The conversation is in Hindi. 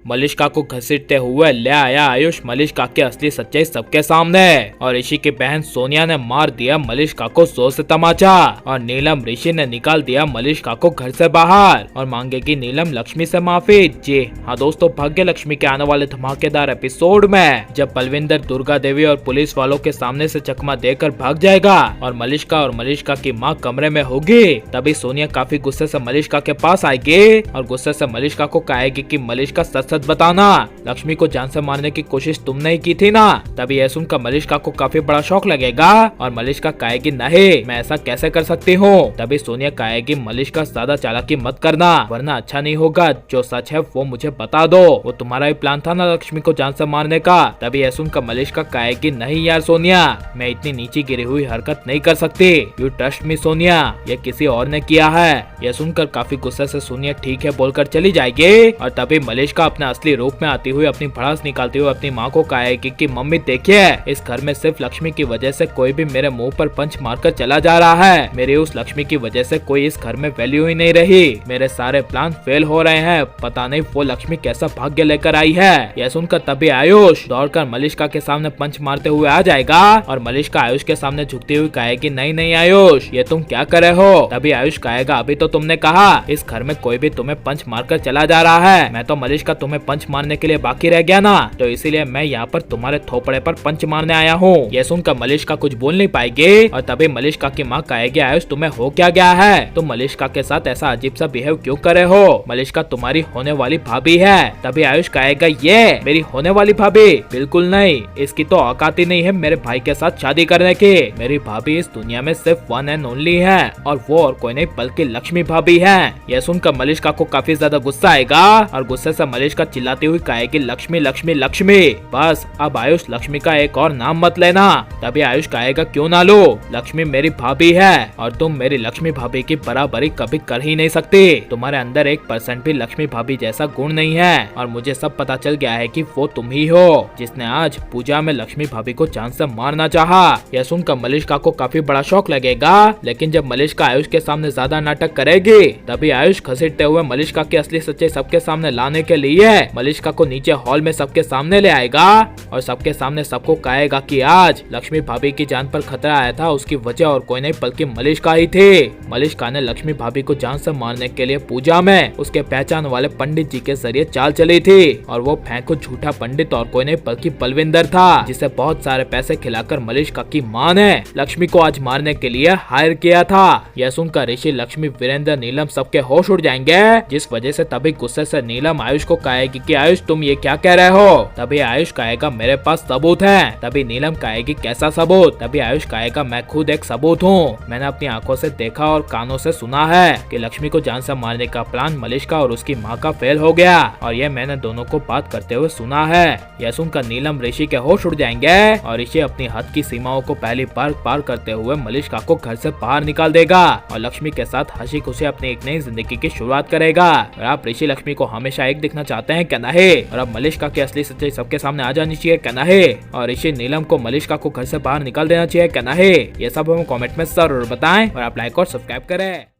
मलिष्का को घसीटते हुए ले आया आयुष मलिष्का की असली सच्चाई सबके सामने। और ऋषि की बहन सोनिया ने मार दिया मलिष्का को जोर से तमाचा और नीलम ऋषि ने निकाल दिया मलिष्का को घर से बाहर और मांगेगी नीलम लक्ष्मी से माफी। जी हाँ दोस्तों, भाग्य लक्ष्मी के आने वाले धमाकेदार एपिसोड में जब बलविंदर दुर्गा देवी और पुलिस वालों के सामने से चकमा देकर भाग जाएगा और मलिष्का की माँ कमरे में होगी, तभी सोनिया काफी गुस्से से मलिष्का के पास आएगी और गुस्से से मलिष्का को कहेगी कि मलिष्का सच सच बताना, लक्ष्मी को जान से मारने की कोशिश तुमने ही की थी ना। तभी यह सुनकर मलिष्का को काफी बड़ा शौक लगेगा और मलिष्का कहेगी नहीं, मैं ऐसा कैसे कर सकती हूँ। तभी सोनिया कहेगी मलिष्का ज्यादा चालाकी मत करना वरना अच्छा नहीं होगा, जो सच है वो मुझे बता दो, वो तुम्हारा ही प्लान था ना लक्ष्मी को जान से मारने का। तभी यह सुनकर मलिष्का कहेगी नहीं यार सोनिया, मैं इतनी नीचे गिरी हुई हरकत नहीं कर सकती, यू ट्रस्ट मी सोनिया, ये किसी और ने किया है। यह सुनकर काफी गुस्से से सोनिया ठीक है बोलकर चली जाएगी और तभी मलिष्का अपने असली रूप में आती हुई अपनी भड़ास निकालती हुई अपनी माँ को कहेगी कि मम्मी देखिए, इस घर में सिर्फ लक्ष्मी की वजह से कोई भी मेरे मुंह पर पंच मारकर चला जा रहा है, मेरी उस लक्ष्मी की वजह से कोई इस घर में वैल्यू ही नहीं रही, मेरे सारे प्लान फेल हो रहे हैं, पता नहीं वो लक्ष्मी कैसा भाग्य लेकर आई है। यह सुनकर तभी आयुष दौड़कर मलिष्का के सामने पंच मारते हुए आ जाएगा और मलिष्का आयुष के सामने झुकती हुई कहेगी नहीं नहीं आयुष, ये तुम क्या कर रहे हो। तभी आयुष कहेगा अभी तो तुमने कहा इस घर में कोई भी तुम्हें पंच मारकर चला जा रहा है, मैं तो मलिष्का तुम्हें पंच मारने के लिए बाकी रह गया ना, तो इसीलिए मैं यहाँ पर तुम्हारे थोपड़े पर पंच मारने आया हूँ। यह सुनकर मलिष्का कुछ बोल नहीं पाएगी और तभी मलिष्का की माँ कहेगी आयुष तुम्हें हो क्या गया है, तुम मलिष्का के साथ ऐसा अजीब सा बिहेव क्यों कर रहे हो, मलिष्का तुम्हारी होने वाली भाभी है। तभी आयुष कहेगा ये मेरी होने वाली भाभी, बिल्कुल नहीं, इसकी तो औकात ही नहीं है मेरे भाई के साथ शादी करने की, मेरी भाभी इस दुनिया में सिर्फ वन एंड ओनली है और वो और कोई नहीं बल्कि लक्ष्मी भाभी है। यह सुनकर मलिष्का को काफी ज्यादा गुस्सा आएगा और गुस्से से मलिष्का चिल्लाती हुई कहेगी लक्ष्मी लक्ष्मी लक्ष्मी, बस अब आयुष लक्ष्मी का एक और नाम मत लेना। तभी आयुष कहेगा क्यों ना लो, लक्ष्मी मेरी भाभी है और तुम मेरी लक्ष्मी भाभी की बराबरी कभी कर ही नहीं सकती, तुम्हारे अंदर 1% भी लक्ष्मी भाभी जैसा गुण नहीं है और मुझे सब पता चल गया है कि वो तुम ही हो जिसने आज पूजा में लक्ष्मी भाभी को जान से मारना चाहा। यह सुनकर मलिष्का को काफी बड़ा शौक लगेगा, लेकिन जब मलिष्का आयुष के सामने ज्यादा नाटक करेगी तभी आयुष घसीटते हुए मलिष्का की असली सच्चाई सबके सामने लाने के लिए मलिष्का को नीचे हॉल में सबके सामने ले आएगा और सबके सामने सबको कहेगा कि आज लक्ष्मी भाभी की जान पर खतरा आया था, उसकी वजह और कोई नहीं बल्कि मलिष्का ही थी। मलिष्का ने लक्ष्मी भाभी को जान से मारने के लिए पूजा में उसके पहचान वाले पंडित जी के जरिए चाल चली थी और वो फेंको झूठा पंडित और कोई नहीं बल्कि बलविंदर था, जिसे बहुत सारे पैसे खिलाकर मलिष्का की माँ ने लक्ष्मी को आज मारने के लिए हायर किया था। यह सुनकर ऋषि लक्ष्मी वीरेंद्र नीलम सबके होश उड़ जाएंगे, जिस वजह से तभी गुस्से से नीलम आयुष को कहेगी कि आयुष तुम ये क्या कह रहे हो। तभी आयुष कहेगा मेरे पास सबूत है। तभी नीलम कहेगी कैसा सबूत। तभी आयुष कहेगा मैं खुद एक सबूत हूँ, मैंने अपनी आंखों से देखा और कानों से सुना है कि लक्ष्मी को जान से मारने का प्लान मलिष्का और उसकी माँ का फेल हो गया और ये मैंने दोनों को बात करते हुए सुना है। यह सुनकर नीलम ऋषि के होश उड़ जाएंगे और ऋषि अपनी हद की सीमाओं को पहली बार पार करते हुए मलिष्का को घर से बाहर निकाल देगा और लक्ष्मी के साथ हंसी खुशी अपनी एक नई जिंदगी की शुरुआत करेगा। और आप ऋषि लक्ष्मी को हमेशा एक दिखना चाहते हैं क्या नहीं, और अब मलिष्का की असली सच्चाई सबके सामने आ जानी चाहिए क्या नहीं, और ऋषि नीलम को मलिष्का को घर से बाहर निकाल देना चाहिए क्या नहीं, ये सब हमें कमेंट में जरूर बताएं और आप लाइक और सब्सक्राइब करें।